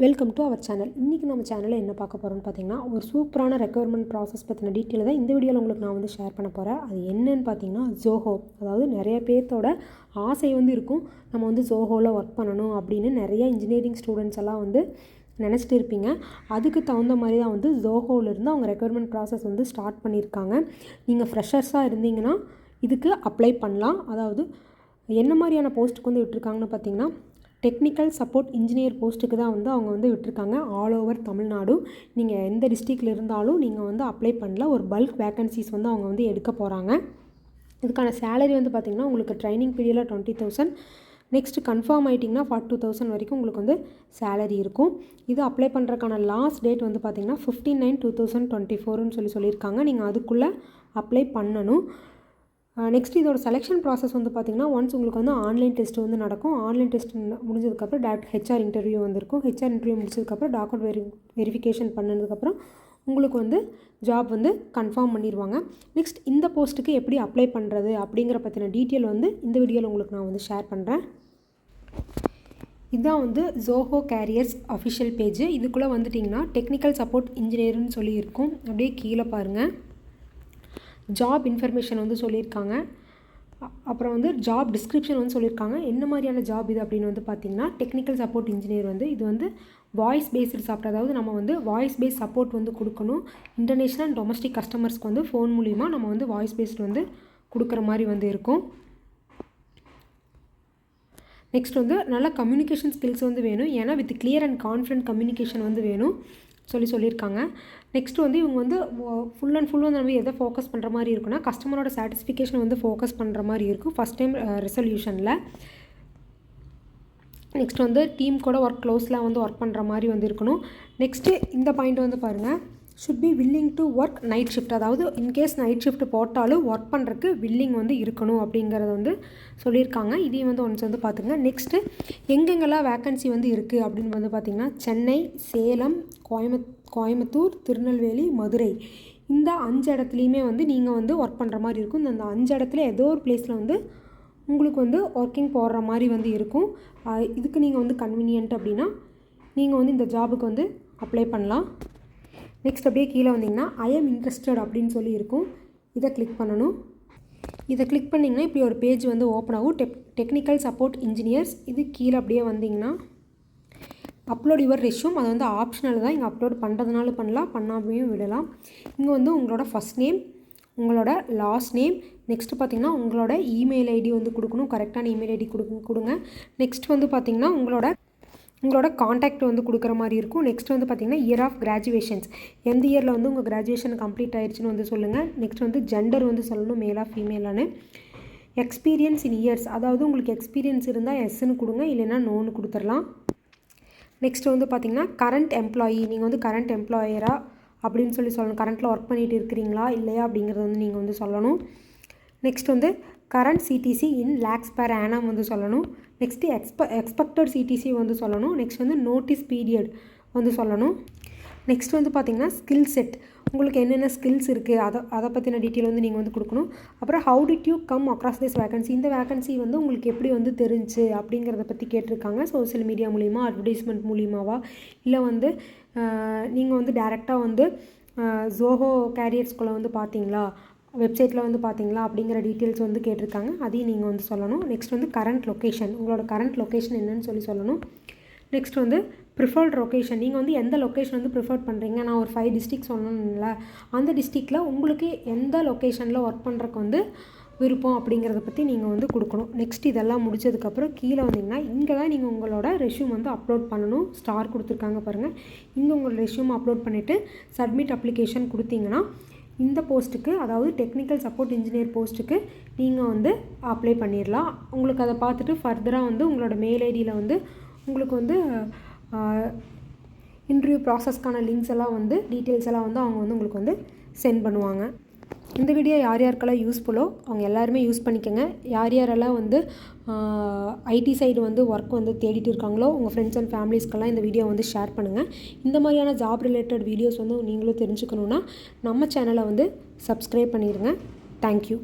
Welcome to our channel. இன்றைக்கி நம்ம சேனலில் என்ன பார்க்க போகிறோம்னு பார்த்தீங்கன்னா, ஒரு சூப்பரான ரெக்யர்மெண்ட் ப்ராசஸ் பற்றின டீட்டெயில் தான் இந்த வீடியோவில் உங்களுக்கு நான் வந்து ஷேர் பண்ண போகிறேன். அது என்னன்னு பார்த்தீங்கன்னா ஜோஹோ. அதாவது நிறைய பேர்த்தோட ஆசை வந்து இருக்கும், நம்ம வந்து ஜோஹோவில் ஒர்க் பண்ணணும் அப்படின்னு நிறைய இன்ஜினியரிங் ஸ்டூடெண்ட்ஸ் எல்லாம் வந்து நினச்சிட்டு இருப்பீங்க. அதுக்கு தகுந்த மாதிரி தான் வந்து ஜோஹோவிலேருந்து அவங்க ரெக்யர்மெண்ட் ப்ராசஸ் வந்து ஸ்டார்ட் பண்ணியிருக்காங்க. நீங்கள் ஃப்ரெஷர்ஸாக இருந்தீங்கன்னா இதுக்கு அப்ளை பண்ணலாம். அதாவது என்ன மாதிரியான போஸ்ட்டுக்கு வந்து விட்டுருக்காங்கன்னு பார்த்தீங்கன்னா, டெக்னிக்கல் சப்போர்ட் இன்ஜினியர் போஸ்ட்டுக்கு தான் வந்து அவங்க வந்து விட்டுருக்காங்க. All over Tamil Nadu. நீங்கள் எந்த டிஸ்ட்ரிக்டில் இருந்தாலும் நீங்கள் வந்து அப்ளை பண்ணலாம். ஒரு பல்க் வேக்கன்சிஸ் வந்து அவங்க வந்து எடுக்க போகிறாங்க. இதுக்கான சேலரி வந்து பார்த்திங்கன்னா, உங்களுக்கு ட்ரைனிங் பீரியடில் 20,000, நெக்ஸ்ட்டு கன்ஃபார்ம் ஆகிட்டிங்கன்னா 42,000 வரைக்கும் உங்களுக்கு வந்து சேலரி இருக்கும். இது அப்ளை பண்ணுறதுக்கான லாஸ்ட் டேட் வந்து பார்த்திங்கன்னா 15/9/2024 சொல்லியிருக்காங்க. நீங்கள் அதுக்குள்ளே அப்ளை பண்ணணும். நெக்ஸ்ட் இதோட செலெக்ஷன் ப்ராசஸ் வந்து பார்த்திங்கன்னா, ஒன்ஸ் உங்களுக்கு வந்து ஆன்லைன் டெஸ்ட் வந்து நடக்கும். ஆன்லைன் டெஸ்ட் முடிஞ்சதுக்கப்புறம் டேரக்ட் ஹெச்ஆர் இன்டர்வியூ வந்திருக்கும். ஹெச்ஆர் இன்டர்வியூ முடிச்சதுக்கப்புறம் டாக்குமெண்ட் வெரிஃபிகேஷன் பண்ணதுக்கப்புறம் உங்களுக்கு வந்து ஜாப் வந்து கன்ஃபார்ம் பண்ணிடுவாங்க. நெக்ஸ்ட் இந்த போஸ்ட்டுக்கு எப்படி அப்ளை பண்ணுறது அப்படிங்கிற பற்றின டீட்டெயில் வந்து இந்த வீடியோவில் உங்களுக்கு நான் வந்து ஷேர் பண்ணுறேன். இதுதான் வந்து ஜோஹோ கேரியர்ஸ் அஃபிஷியல் பேஜ். இதுக்குள்ளே வந்துட்டிங்கன்னா டெக்னிக்கல் சப்போர்ட் இன்ஜினியர்னு சொல்லி இருக்கும். அப்படியே கீழே பாருங்கள், ஜாப் இன்ஃபர்மேஷன் வந்து சொல்லியிருக்காங்க. அப்புறம் வந்து ஜாப் டிஸ்கிரிப்ஷன் வந்து சொல்லியிருக்காங்க. என்ன மாதிரியான ஜாப் இது அப்படின்னு வந்து பார்த்திங்கன்னா, டெக்னிக்கல் சப்போர்ட் இன்ஜினியர் வந்து இது வந்து வாய்ஸ் பேஸ்டு சாஃப்ட்வேர். அதாவது நம்ம வந்து வாய்ஸ் பேஸ்ட் சப்போர்ட் வந்து கொடுக்கணும். இன்டர்நேஷ்னல் அண்ட் டொமஸ்டிக் கஸ்டமர்ஸ்க்கு வந்து ஃபோன் மூலிமா நம்ம வந்து வாய்ஸ் பேஸ்டு வந்து கொடுக்குற மாதிரி வந்து இருக்கும். நெக்ஸ்ட் வந்து நல்ல கம்யூனிகேஷன் ஸ்கில்ஸ் வந்து வேணும். ஏன்னா with clear and confident communication வந்து வேணும் சொல்லியிருக்காங்க. நெக்ஸ்ட் வந்து இவங்க வந்து ஃபுல் அண்ட் ஃபுல் வந்து நம்ம எதை ஃபோக்கஸ் பண்ணுற மாதிரி இருக்குன்னா, கஸ்டமரோட சாட்டிஸ்ஃபிகேஷன் வந்து ஃபோக்கஸ் பண்ணுற மாதிரி இருக்கும் ஃபஸ்ட் டைம் ரெசல்யூஷனில். நெக்ஸ்ட் வந்து டீம் கூட க்ளோஸில் வந்து ஒர்க் பண்ணுற மாதிரி வந்து இருக்கணும். நெக்ஸ்ட்டு இந்த பாயிண்ட் வந்து பாருங்கள், should be willing to work night shift. அதாவது இன்கேஸ் நைட் ஷிஃப்ட் போட்டாலும் ஒர்க் பண்ணுறதுக்கு வில்லிங் வந்து இருக்கணும் அப்படிங்கிறத வந்து சொல்லியிருக்காங்க. இதையும் வந்து ஒன்ஸ் வந்து பார்த்துங்க. நெக்ஸ்ட்டு எங்கெங்கெல்லாம் வேக்கன்சி வந்து இருக்குது அப்படின்னு வந்து பார்த்திங்கன்னா, சென்னை, சேலம், கோயம்புத்தூர், திருநெல்வேலி, மதுரை, இந்த 5 இடத்துலையுமே வந்து நீங்கள் வந்து ஒர்க் பண்ணுற மாதிரி இருக்கும். இந்த 5 இடத்துல ஏதோ ஒரு பிளேஸில் வந்து உங்களுக்கு வந்து ஒர்க்கிங் போடுற மாதிரி வந்து இருக்கும். இதுக்கு நீங்கள் வந்து கன்வீனியன்ட் அப்படின்னா நீங்கள் வந்து இந்த ஜாபுக்கு வந்து அப்ளை பண்ணலாம். நெக்ஸ்ட் அப்படியே கீழே வந்தீங்கன்னா ஐ எம் இன்ட்ரெஸ்டட் அப்படின்னு சொல்லி இருக்கும். இதை கிளிக் பண்ணணும். இதை கிளிக் பண்ணிங்கன்னா இப்படி ஒரு பேஜ் வந்து ஓப்பன் ஆகும். Technical support engineers. இது கீழே அப்படியே வந்தீங்கன்னா அப்லோட் யுவர் ரெஸ்யூம். அது வந்து ஆப்ஷனல் தான். இங்கே அப்லோட் பண்ணுறதுனால பண்ணலாம், பண்ணாமையும் விடலாம். இங்கே வந்து உங்களோட ஃபஸ்ட் நேம், உங்களோட லாஸ்ட் நேம், நெக்ஸ்ட்டு பார்த்திங்கன்னா உங்களோட இமெயில் ஐடி வந்து கொடுக்கணும். கரெக்டான இமெயில் ஐடி கொடுங்க. நெக்ஸ்ட் வந்து பார்த்திங்கன்னா உங்களோட காண்டாக்ட் வந்து கொடுக்குற மாதிரி இருக்கும். நெக்ஸ்ட் வந்து பார்த்திங்கன்னா இயர் ஆஃப் கிராஜுவேஷன்ஸ், எந்த இயரில் வந்து உங்கள் கிராஜுவேஷன் கம்ப்ளீட் ஆயிடுச்சுன்னு வந்து சொல்லுங்கள். நெக்ஸ்ட் வந்து ஜெண்டர் வந்து சொல்லணும், மேலா ஃபீமேலானு. எக்ஸ்பீரியன்ஸ் இன் இயர்ஸ், அதாவது உங்களுக்கு எக்ஸ்பீரியன்ஸ் இருந்தால் எஸ்ன்னு கொடுங்க, இல்லைன்னா நோன்னு கொடுத்துடலாம். நெக்ஸ்ட் வந்து பார்த்திங்கன்னா கரண்ட் எம்ப்ளாயி, நீங்கள் வந்து கரண்ட் எம்ப்ளாயரா அப்படின்னு சொல்லணும். கரண்ட்டில் ஒர்க் பண்ணிகிட்டு இருக்கிறீங்களா இல்லையா அப்படிங்கிறது வந்து நீங்கள் வந்து சொல்லணும். நெக்ஸ்ட் வந்து கரண்ட் சிடிசி இன் லேக்ஸ் பெர் ஆனம் வந்து சொல்லணும். நெக்ஸ்ட்டு எக்ஸ்பெக்டட் சிடிசி வந்து சொல்லணும். நெக்ஸ்ட் வந்து நோட்டீஸ் பீரியட் வந்து சொல்லணும். நெக்ஸ்ட் வந்து பார்த்திங்கன்னா ஸ்கில் செட், உங்களுக்கு என்னென்ன ஸ்கில்ஸ் இருக்குது அதை பற்றின டீட்டெயில் வந்து நீங்கள் வந்து கொடுக்கணும். அப்புறம் how did you come across this vacancy, இந்த வேக்கன்சி வந்து உங்களுக்கு எப்படி வந்து தெரிஞ்சு அப்படிங்கிறத பற்றி கேட்டிருக்காங்க. சோஷியல் மீடியா மூலிமா, அட்வர்டைஸ்மெண்ட் மூலிமாவா, இல்லை வந்து நீங்கள் வந்து டேரெக்டாக வந்து ஜோஹோ கேரியர்ஸ்குள்ளே வந்து பார்த்தீங்களா, வெப்சைட்டில் வந்து பார்த்தீங்களா அப்படிங்கிற டீட்டெயில்ஸ் வந்து கேட்டிருக்காங்க. அதையும் நீங்கள் வந்து சொல்லணும். நெக்ஸ்ட் வந்து கரண்ட் லொக்கேஷன், உங்களோட கரண்ட் லொக்கேஷன் என்னன்னு சொல்லணும். நெக்ஸ்ட் வந்து ப்ரிஃபர்ட் லொக்கேஷன், நீங்கள் வந்து எந்த லொக்கேஷன் வந்து ப்ரிஃபர் பண்ணுறீங்க. நான் ஒரு 5 டிஸ்ட்ரிக்ட் சொன்னேன்ல, அந்த டிஸ்ட்ரிக்டில் உங்களுக்கு எந்த லொக்கேஷனில் ஒர்க் பண்ணுறக்கு வந்து விருப்பம் அப்படிங்கிறத பற்றி நீங்கள் வந்து கொடுக்கணும். நெக்ஸ்ட் இதெல்லாம் முடிச்சதுக்கப்புறம் கீழே வந்தீங்கன்னா இங்கே தான் நீங்கள் உங்களோட ரெஸ்யூம் வந்து அப்லோட் பண்ணணும். ஸ்டார் கொடுத்துருக்காங்க பாருங்கள். இங்கே உங்களோட ரெஸ்யூம் அப்லோட் பண்ணிவிட்டு சப்மிட் அப்ளிகேஷன் கொடுத்தீங்கன்னா இந்த போஸ்ட்டுக்கு, அதாவது டெக்னிக்கல் சப்போர்ட் இன்ஜினியர் போஸ்ட்டுக்கு நீங்கள் வந்து அப்ளை பண்ணிடலாம். உங்களுக்கு அதை பார்த்துட்டு ஃபர்தராக வந்து உங்களோட மெயில் ஐடியில் வந்து உங்களுக்கு வந்து இன்டர்வியூ ப்ராசஸ்க்கான லிங்க்ஸ் எல்லாம் வந்து டீட்டெயில்ஸ் எல்லாம் வந்து அவங்க வந்து உங்களுக்கு வந்து சென்ட் பண்ணுவாங்க. இந்த வீடியோ யார் யாருக்கெல்லாம் யூஸ்ஃபுல்லோ அவங்க எல்லாருமே யூஸ் பண்ணிக்கோங்க. யாரெல்லாம் வந்து ஐடி சைடு வந்து ஒர்க் வந்து தேடிட்டு இருக்காங்களோ உங்கள் ஃப்ரெண்ட்ஸ் அண்ட் ஃபேமிலிஸ்க்கெல்லாம் இந்த வீடியோ வந்து ஷேர் பண்ணுங்கள். இந்த மாதிரியான ஜாப் ரிலேட்டட் வீடியோஸ் வந்து நீங்களும் தெரிஞ்சுக்கணுன்னா நம்ம சேனலை வந்து சப்ஸ்கிரைப் பண்ணிடுங்க. தேங்க்யூ.